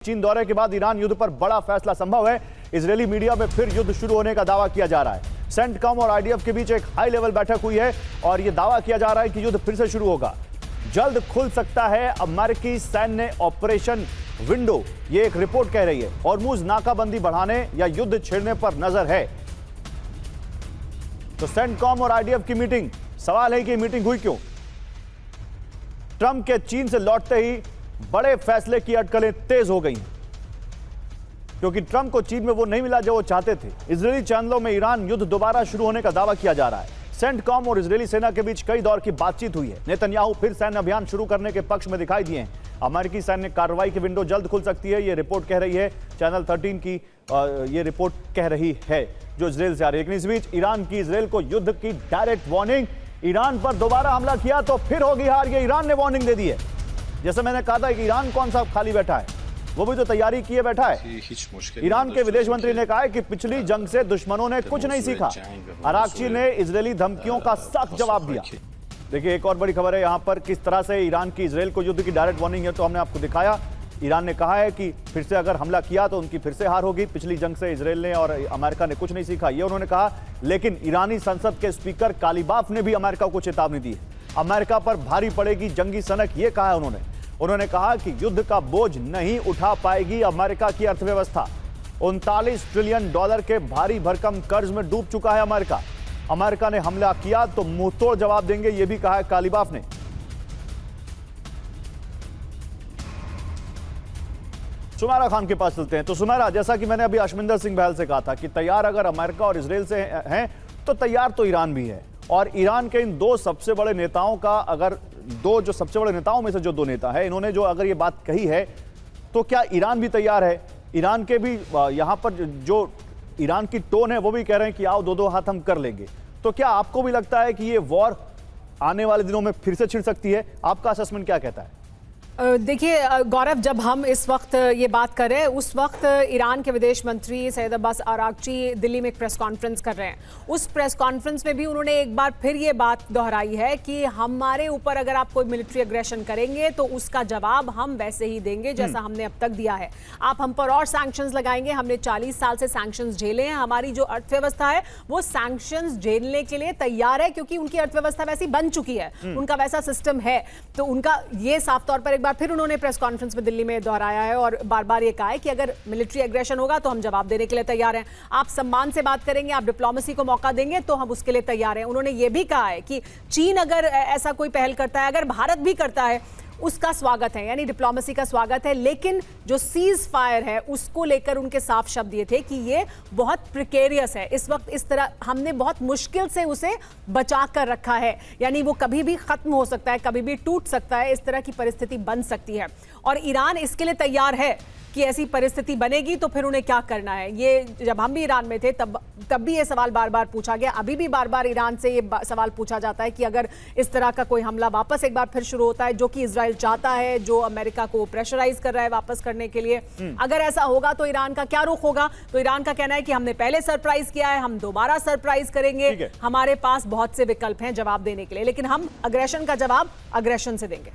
चीन दौरे के बाद ईरान युद्ध पर बड़ा फैसला संभव है। इजरायली मीडिया में फिर युद्ध शुरू होने का दावा किया जा रहा है। सेंटकॉम और आईडीएफ के बीच एक हाई लेवल बैठक हुई है और यह दावा किया जा रहा है कि युद्ध फिर से शुरू होगा। जल्द खुल सकता है अमेरिकी सैन्य ऑपरेशन विंडो, ये एक रिपोर्ट कह रही है। हॉर्मुज नाकाबंदी बढ़ाने या युद्ध छेड़ने पर नजर है। तो सेंटकॉम और आईडीएफ की मीटिंग, सवाल है कि मीटिंग हुई क्यों? ट्रंप के चीन से लौटते ही बड़े फैसले की अटकलें तेज हो गई हैं, क्योंकि ट्रंप को चीन में वो नहीं मिला जो वो चाहते थे। इजरायली चैनलों में ईरान युद्ध दोबारा शुरू होने का दावा किया जा रहा है। सेंटकॉम और इजरायली सेना के बीच कई दौर की बातचीत हुई है। नेतन्याहू फिर सैन्य अभियान शुरू करने के पक्ष में दिखाई दिए हैं। अमेरिकी सैन्य कार्रवाई की विंडो जल्द खुल सकती है, ये रिपोर्ट कह रही है। चैनल 13 की ये रिपोर्ट कह रही है जो इजरायल से आ रही है। लेकिन इस बीच ईरान की इजरायल को युद्ध की डायरेक्ट वार्निंग। ईरान पर दोबारा हमला किया तो फिर होगी हार, ये ईरान ने वार्निंग दे दी है। जैसे मैंने कहा था कि ईरान कौन सा खाली बैठा है, वो भी तो तैयारी किए बैठा है। ईरान के विदेश मंत्री ने कहा है कि पिछली जंग से दुश्मनों ने कुछ नहीं सीखा। अराक्ची ने इजरायली धमकियों का सख्त जवाब दिया। देखिए, एक और बड़ी खबर है यहां पर, किस तरह से ईरान की इजरायल को युद्ध की डायरेक्ट वार्निंग है, तो हमने आपको दिखाया। ईरान ने कहा है कि फिर से अगर हमला किया तो उनकी फिर से हार होगी। पिछली जंग से इजरायल ने और अमेरिका ने कुछ नहीं सीखा, ये उन्होंने कहा। लेकिन ईरानी संसद के स्पीकर कालीबाफ ने भी अमेरिका को चेतावनी दी है। अमेरिका पर भारी पड़ेगी जंगी सनक, ये कहा है उन्होंने कहा कि युद्ध का बोझ नहीं उठा पाएगी अमेरिका की अर्थव्यवस्था। 39 ट्रिलियन डॉलर के भारी भरकम कर्ज में डूब चुका है अमेरिका। अमेरिका ने हमला किया तो मुंहतोड़ जवाब देंगे, यह भी कहा है कालीबाफ ने। सुमेरा खान के पास चलते हैं। तो सुमेरा, जैसा कि मैंने अभी अशमिंदर सिंह बहल से कहा था कि तैयार अगर अमेरिका और इजरायल से हैं तो तैयार तो ईरान भी है। और ईरान के इन दो सबसे बड़े नेताओं का, अगर दो जो सबसे बड़े नेताओं में से जो दो नेता है, इन्होंने जो अगर ये बात कही है तो क्या ईरान भी तैयार है? ईरान के भी यहां पर जो ईरान की टोन है वो भी कह रहे हैं कि आओ दो हाथ हम कर लेंगे। तो क्या आपको भी लगता है कि ये वॉर आने वाले दिनों में फिर से छिड़ सकती है? आपका असेसमेंट क्या कहता है? देखिए गौरव, जब हम इस वक्त ये बात कर रहे हैं उस वक्त ईरान के विदेश मंत्री सैयद अब्बास अराक्ची दिल्ली में एक प्रेस कॉन्फ्रेंस कर रहे हैं। उस प्रेस कॉन्फ्रेंस में भी उन्होंने एक बार फिर ये बात दोहराई है कि हमारे ऊपर अगर आप कोई मिलिट्री एग्रेशन करेंगे तो उसका जवाब हम वैसे ही देंगे जैसा हमने अब तक दिया है। आप हम पर और सैंक्शंस लगाएंगे, हमने 40 साल से सैंक्शंस झेले हैं। हमारी जो अर्थव्यवस्था है वो सैंक्शंस झेलने के लिए तैयार है, क्योंकि उनकी अर्थव्यवस्था वैसी बन चुकी है, उनका वैसा सिस्टम है। तो उनका ये साफ तौर पर एक फिर उन्होंने प्रेस कॉन्फ्रेंस में दिल्ली में दोहराया है और बार बार ये कहा है कि अगर मिलिट्री एग्रेशन होगा तो हम जवाब देने के लिए तैयार हैं। आप सम्मान से बात करेंगे, आप डिप्लोमेसी को मौका देंगे तो हम उसके लिए तैयार हैं। उन्होंने ये भी कहा है कि चीन अगर ऐसा कोई पहल करता है, अगर भारत भी करता है, उसका स्वागत है, यानी डिप्लोमेसी का स्वागत है। लेकिन जो सीज फायर है उसको लेकर उनके साफ शब्द ये थे कि ये बहुत प्रिकेरियस है। इस वक्त इस तरह हमने बहुत मुश्किल से उसे बचा कर रखा है, यानी वो कभी भी खत्म हो सकता है, कभी भी टूट सकता है, इस तरह की परिस्थिति बन सकती है। और ईरान इसके लिए तैयार है कि ऐसी परिस्थिति बनेगी तो फिर उन्हें क्या करना है। ये जब हम भी ईरान में थे तब भी ये सवाल बार बार पूछा गया। अभी भी बार बार ईरान से ये सवाल पूछा जाता है कि अगर इस तरह का कोई हमला वापस एक बार फिर शुरू होता है, जो कि इजराइल चाहता है, जो अमेरिका को प्रेशराइज कर रहा है वापस करने के लिए, अगर ऐसा होगा तो ईरान का क्या रुख होगा? तो ईरान का कहना है कि हमने पहले सरप्राइज किया है, हम दोबारा सरप्राइज करेंगे। हमारे पास बहुत से विकल्प हैं जवाब देने के लिए, लेकिन हम अग्रेशन का जवाब अग्रेशन से देंगे।